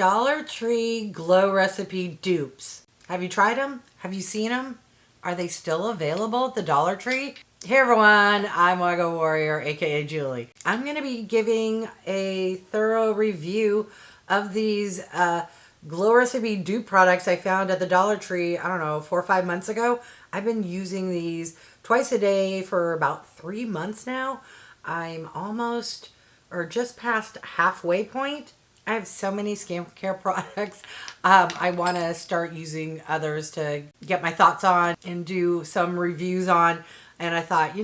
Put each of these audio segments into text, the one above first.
Dollar Tree Glow Recipe Dupes. Have you tried them? Have you seen them? Are they still available at the Dollar Tree? Hey everyone, I'm wygowarrior, aka Julie. I'm going to be giving a thorough review of these Glow Recipe dupe products I found at the Dollar Tree, I don't know, 4 or 5 months ago. I've been using these twice a day for about 3 months now. I'm almost, or just past halfway point. I have so many skincare products. I want to start using others to get my thoughts on and do some reviews on. And I thought,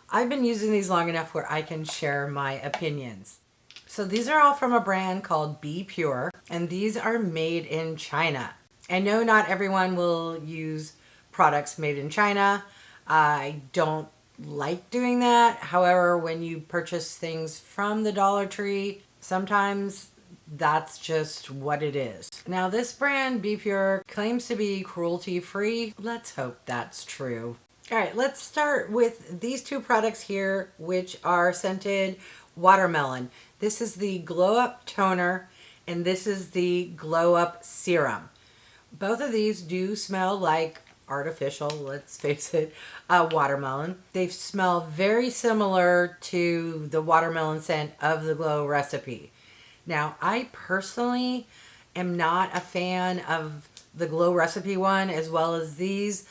I've been using these long enough where I can share my opinions. So these are all from a brand called BPURE, and these are made in China. I know not everyone will use products made in China. I don't like doing that. However, when you purchase things from the Dollar Tree, sometimes that's just what it is. Now, this brand, BPURE, claims to be cruelty-free. Let's hope that's true. All right, let's start with these two products here, which are scented watermelon. This is the Glow Up Toner, and this is the Glow Up Serum. Both of these do smell like artificial, let's face it, watermelon. They smell very similar to the watermelon scent of the Glow Recipe. Now, I personally am not a fan of the Glow Recipe one as well as these,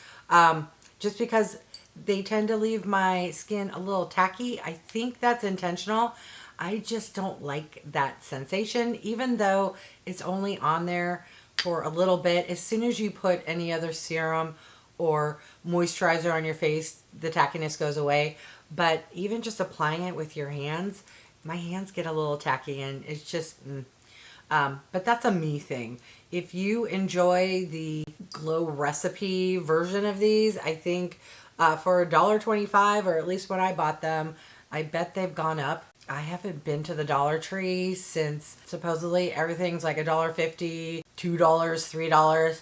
just because they tend to leave my skin a little tacky. I think that's intentional. I just don't like that sensation, even though it's only on there for a little bit. As soon as you put any other serum or moisturizer on your face, the tackiness goes away. But even just applying it with your hands, my hands get a little tacky, and it's just, but that's a me thing. If you enjoy the Glow Recipe version of these, I think for $1.25, or at least when I bought them, I bet they've gone up. I haven't been to the Dollar Tree since supposedly everything's like $1.50, $2, $3.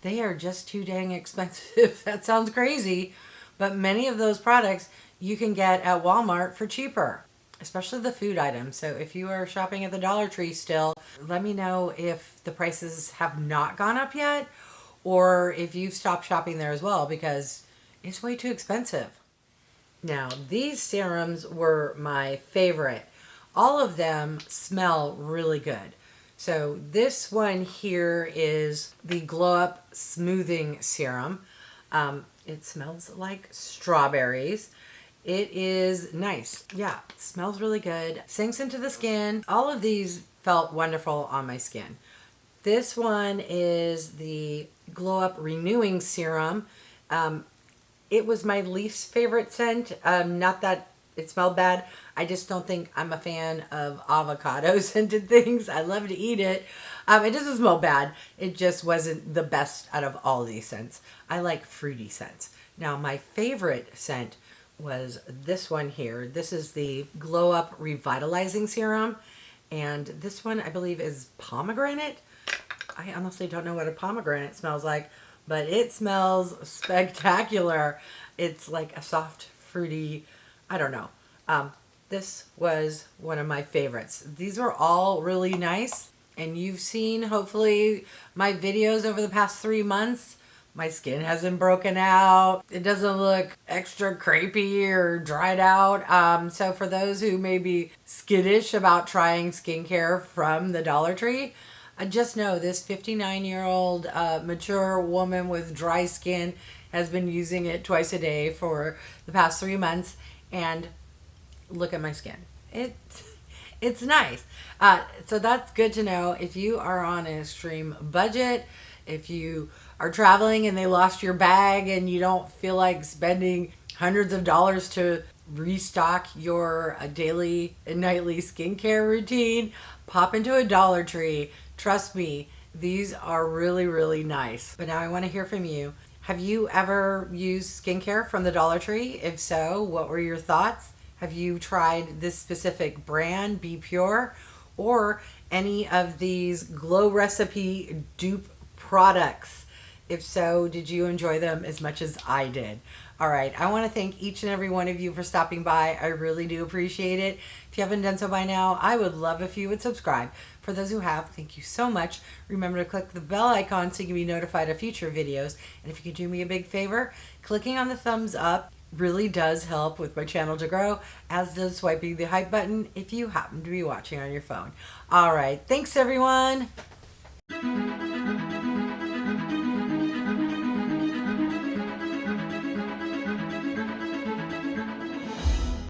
They are just too dang expensive. That sounds crazy, but many of those products you can get at Walmart for cheaper, especially the food items. So if you are shopping at the Dollar Tree still, let me know if the prices have not gone up yet, or if you've stopped shopping there as well, because it's way too expensive. Now, these serums were my favorite. All of them smell really good. So this one here is the Glow Up Smoothing Serum. It smells like strawberries. It is nice. Yeah, it smells really good. Sinks into the skin. All of these felt wonderful on my skin. This one is the Glow Up Renewing Serum. It was my least favorite scent. Not that it smelled bad. I just don't think I'm a fan of avocado scented things. I love to eat it. It doesn't smell bad. It just wasn't the best out of all these scents. I like fruity scents. Now, my favorite scent was this one here. This is the Glow Up Revitalizing Serum. And this one, I believe, is pomegranate. I honestly don't know what a pomegranate smells like, but it smells spectacular. It's like a soft, fruity, I don't know. This was one of my favorites. These were all really nice, and you've seen, hopefully, my videos over the past 3 months. My skin hasn't broken out. It doesn't look extra crepey or dried out. So for those who may be skittish about trying skincare from the Dollar Tree, just know this 59-year-old mature woman with dry skin has been using it twice a day for the past 3 months, and look at my skin. It's nice. So that's good to know. If you are on an extreme budget, if you are traveling and they lost your bag and you don't feel like spending hundreds of dollars to restock your daily and nightly skincare routine, pop into a Dollar Tree. Trust me, these are really, really nice. But now I want to hear from you. Have you ever used skincare from the Dollar Tree? If so, what were your thoughts? Have you tried this specific brand, BPURE, or any of these Glow Recipe dupe products? If so, did you enjoy them as much as I did? All right, I want to thank each and every one of you for stopping by. I really do appreciate it. If you haven't done so by now, I would love if you would subscribe. For those who have, thank you so much. Remember to click the bell icon so you can be notified of future videos. And if you could do me a big favor, clicking on the thumbs up really does help with my channel to grow, as does swiping the hype button if you happen to be watching on your phone. All right, thanks everyone.